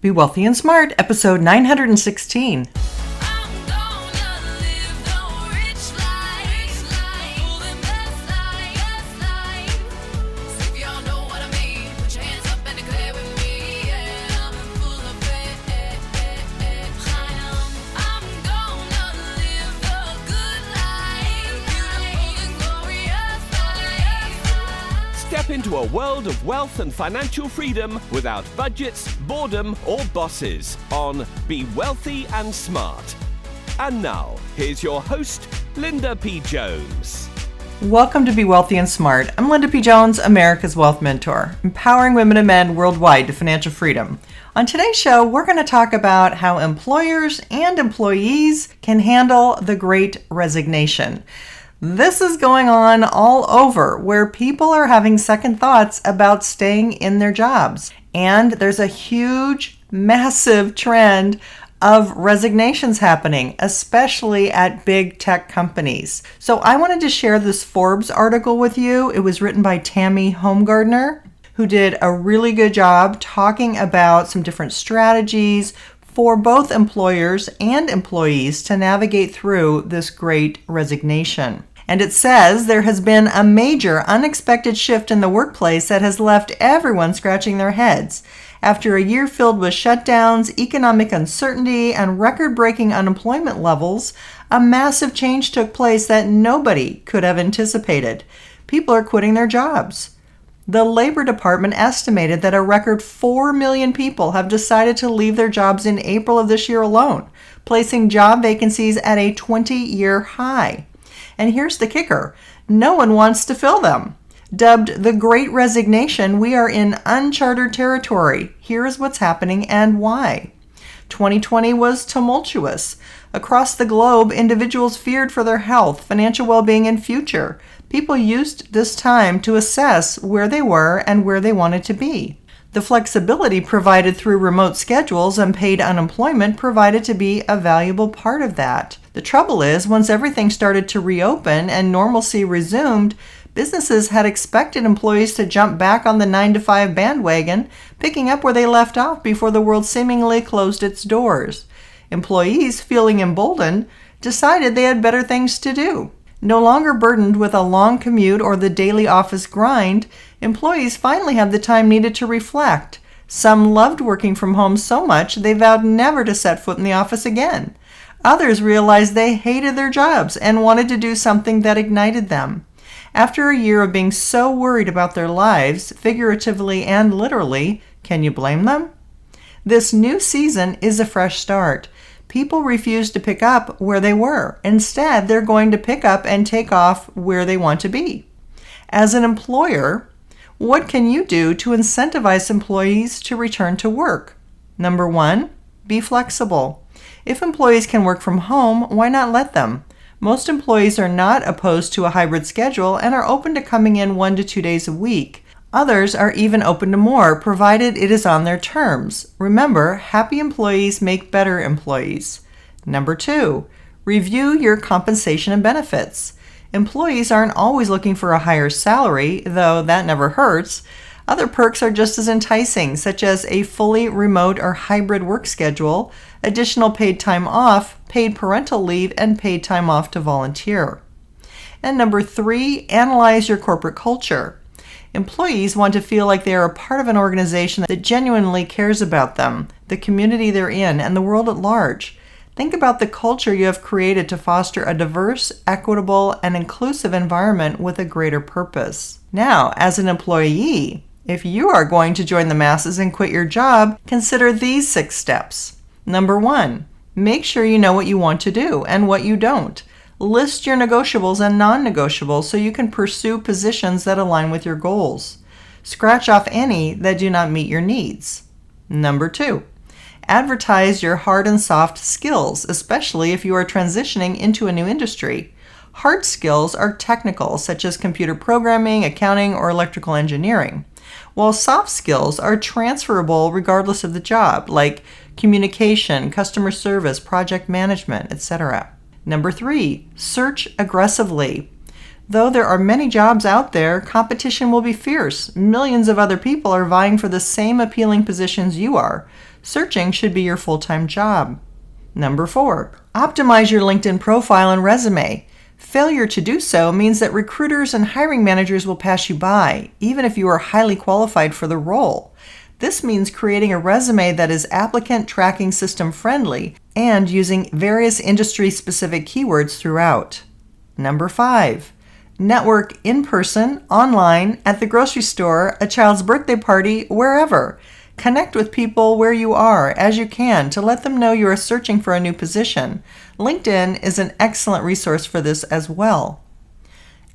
Be Wealthy and Smart, episode 916. Step into a world of wealth and financial freedom without budgets, boredom, or bosses on Be Wealthy and Smart. And now, here's your host, Linda P. Jones. Welcome to Be Wealthy and Smart. I'm Linda P. Jones, America's Wealth Mentor, empowering women and men worldwide to financial freedom. On today's show, we're going to talk about how employers and employees can handle the Great Resignation. This is going on all over, where people are having second thoughts about staying in their jobs. And there's a huge, massive trend of resignations happening, especially at big tech companies. So I wanted to share this Forbes article with you. It was written by Tammy Homegardner, who did a really good job talking about some different strategies for both employers and employees to navigate through this Great Resignation. And it says there has been a major unexpected shift in the workplace that has left everyone scratching their heads. After a year filled with shutdowns, economic uncertainty, and record-breaking unemployment levels, a massive change took place that nobody could have anticipated. People are quitting their jobs. The Labor Department estimated that a record 4 million people have decided to leave their jobs in April of this year alone, placing job vacancies at a 20-year high. And here's the kicker. No one wants to fill them. Dubbed the Great Resignation, we are in uncharted territory. Here is what's happening and why. 2020 was tumultuous. Across the globe, individuals feared for their health, financial well-being, and future. People used this time to assess where they were and where they wanted to be. The flexibility provided through remote schedules and paid unemployment provided to be a valuable part of that. The trouble is, once everything started to reopen and normalcy resumed, businesses had expected employees to jump back on the 9-to-5 bandwagon, picking up where they left off before the world seemingly closed its doors. Employees, feeling emboldened, decided they had better things to do. No longer burdened with a long commute or the daily office grind, employees finally had the time needed to reflect. Some loved working from home so much they vowed never to set foot in the office again. Others realized they hated their jobs and wanted to do something that ignited them. After a year of being so worried about their lives, figuratively and literally, can you blame them? This new season is a fresh start. People refuse to pick up where they were. Instead, they're going to pick up and take off where they want to be. As an employer, what can you do to incentivize employees to return to work? Number 1, be flexible. If employees can work from home, why not let them? Most employees are not opposed to a hybrid schedule and are open to coming in 1 to 2 days a week. Others are even open to more, provided it is on their terms. Remember, happy employees make better employees. Number 2, review your compensation and benefits. Employees aren't always looking for a higher salary, though that never hurts. Other perks are just as enticing, such as a fully remote or hybrid work schedule, additional paid time off, paid parental leave, and paid time off to volunteer. And number 3, analyze your corporate culture. Employees want to feel like they are a part of an organization that genuinely cares about them, the community they're in, and the world at large. Think about the culture you have created to foster a diverse, equitable, and inclusive environment with a greater purpose. Now, as an employee, if you are going to join the masses and quit your job, consider these 6 steps. Number 1, make sure you know what you want to do and what you don't. List your negotiables and non-negotiables so you can pursue positions that align with your goals. Scratch off any that do not meet your needs. Number 2, advertise your hard and soft skills, especially if you are transitioning into a new industry. Hard skills are technical, such as computer programming, accounting, or electrical engineering, while soft skills are transferable regardless of the job, like communication, customer service, project management, etc. Number 3, search aggressively. Though there are many jobs out there, competition will be fierce. Millions of other people are vying for the same appealing positions you are. Searching should be your full-time job. Number 4, optimize your LinkedIn profile and resume. Failure to do so means that recruiters and hiring managers will pass you by, even if you are highly qualified for the role. This means creating a resume that is applicant tracking system friendly and using various industry-specific keywords throughout. Number 5, network in person, online, at the grocery store, a child's birthday party, wherever. Connect with people where you are as you can to let them know you are searching for a new position. LinkedIn is an excellent resource for this as well.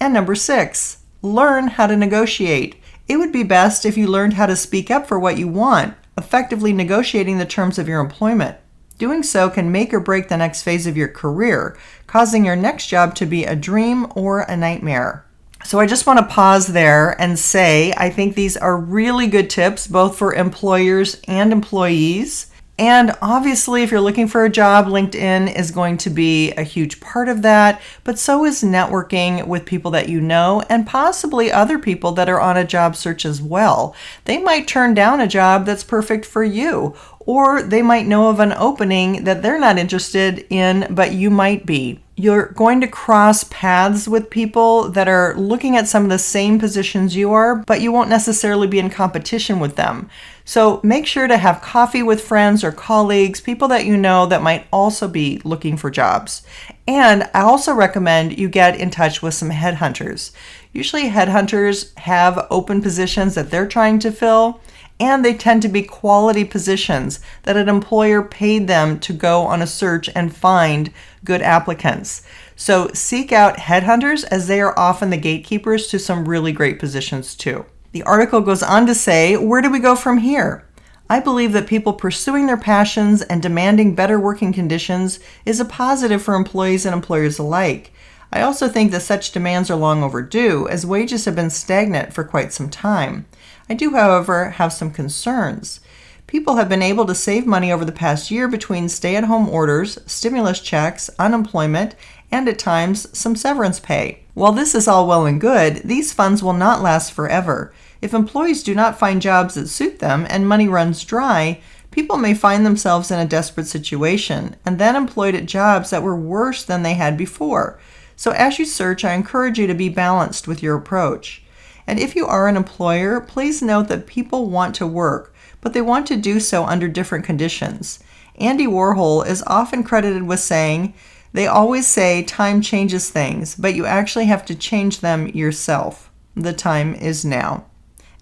And number 6, learn how to negotiate. It would be best if you learned how to speak up for what you want, effectively negotiating the terms of your employment. Doing so can make or break the next phase of your career, causing your next job to be a dream or a nightmare. So I just want to pause there and say I think these are really good tips both for employers and employees. And obviously, if you're looking for a job, LinkedIn is going to be a huge part of that, but so is networking with people that you know and possibly other people that are on a job search as well. They might turn down a job that's perfect for you, or they might know of an opening that they're not interested in, but you might be. You're going to cross paths with people that are looking at some of the same positions you are, but you won't necessarily be in competition with them. So make sure to have coffee with friends or colleagues, people that you know that might also be looking for jobs. And I also recommend you get in touch with some headhunters. Usually headhunters have open positions that they're trying to fill, and they tend to be quality positions that an employer paid them to go on a search and find good applicants. So seek out headhunters, as they are often the gatekeepers to some really great positions too. The article goes on to say, where do we go from here? I believe that people pursuing their passions and demanding better working conditions is a positive for employees and employers alike. I also think that such demands are long overdue, as wages have been stagnant for quite some time. I do, however, have some concerns. People have been able to save money over the past year between stay-at-home orders, stimulus checks, unemployment, and at times some severance pay. While this is all well and good, these funds will not last forever. If employees do not find jobs that suit them and money runs dry, people may find themselves in a desperate situation and then employed at jobs that were worse than they had before. So as you search, I encourage you to be balanced with your approach. And if you are an employer, please note that people want to work, but they want to do so under different conditions. Andy Warhol is often credited with saying, "They always say time changes things, but you actually have to change them yourself. The time is now."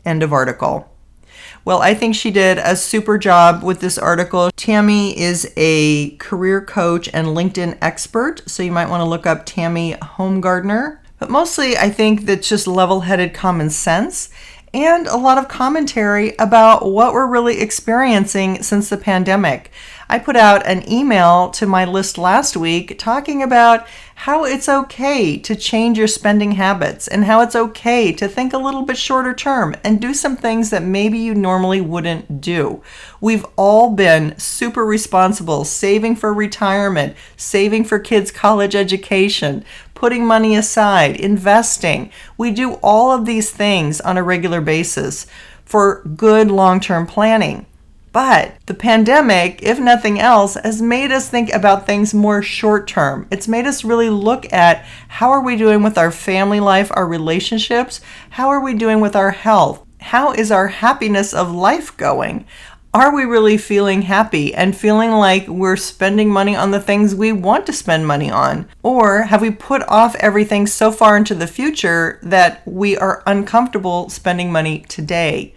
End of article. Well, I think she did a super job with this article. Tammy is a career coach and LinkedIn expert, so you might want to look up Tammy Homegardner. But mostly, I think that's just level-headed common sense and a lot of commentary about what we're really experiencing since the pandemic. I put out an email to my list last week talking about how it's okay to change your spending habits and how it's okay to think a little bit shorter term and do some things that maybe you normally wouldn't do. We've all been super responsible, saving for retirement, saving for kids' college education, putting money aside, investing. We do all of these things on a regular basis for good long-term planning. But the pandemic, if nothing else, has made us think about things more short-term. It's made us really look at how are we doing with our family life, our relationships? How are we doing with our health? How is our happiness of life going? Are we really feeling happy and feeling like we're spending money on the things we want to spend money on? Or have we put off everything so far into the future that we are uncomfortable spending money today?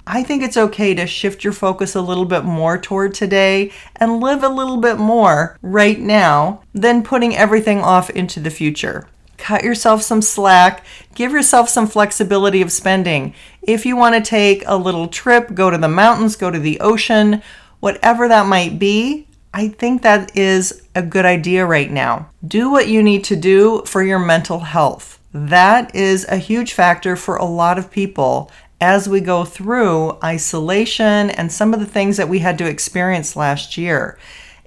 I think it's okay to shift your focus a little bit more toward today and live a little bit more right now than putting everything off into the future. Cut yourself some slack, give yourself some flexibility of spending. If you want to take a little trip, go to the mountains, go to the ocean, whatever that might be, I think that is a good idea right now. Do what you need to do for your mental health. That is a huge factor for a lot of people as we go through isolation and some of the things that we had to experience last year.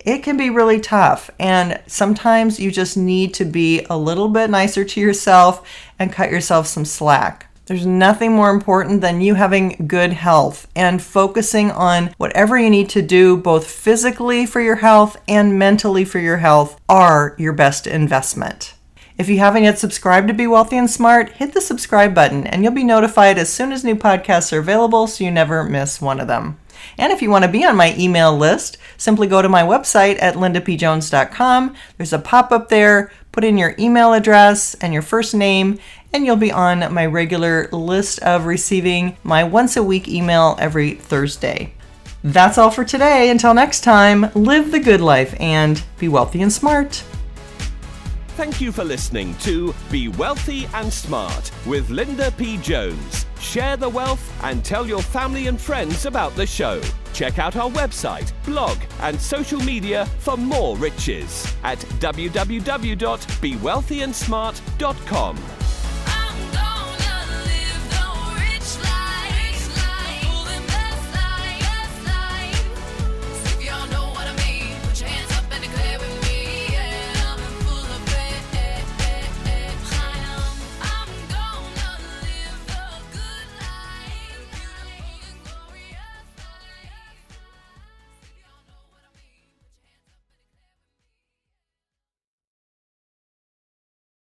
It can be really tough, and sometimes you just need to be a little bit nicer to yourself and cut yourself some slack. There's nothing more important than you having good health and focusing on whatever you need to do, both physically for your health and mentally for your health, are your best investment. If you haven't yet subscribed to Be Wealthy and Smart, hit the subscribe button and you'll be notified as soon as new podcasts are available so you never miss one of them. And if you want to be on my email list, simply go to my website at lindapjones.com. There's a pop-up there. Put in your email address and your first name, and you'll be on my regular list of receiving my once-a-week email every Thursday. That's all for today. Until next time, live the good life and be wealthy and smart. Thank you for listening to Be Wealthy and Smart with Linda P. Jones. Share the wealth and tell your family and friends about the show. Check out our website, blog, and social media for more riches at www.bewealthyandsmart.com.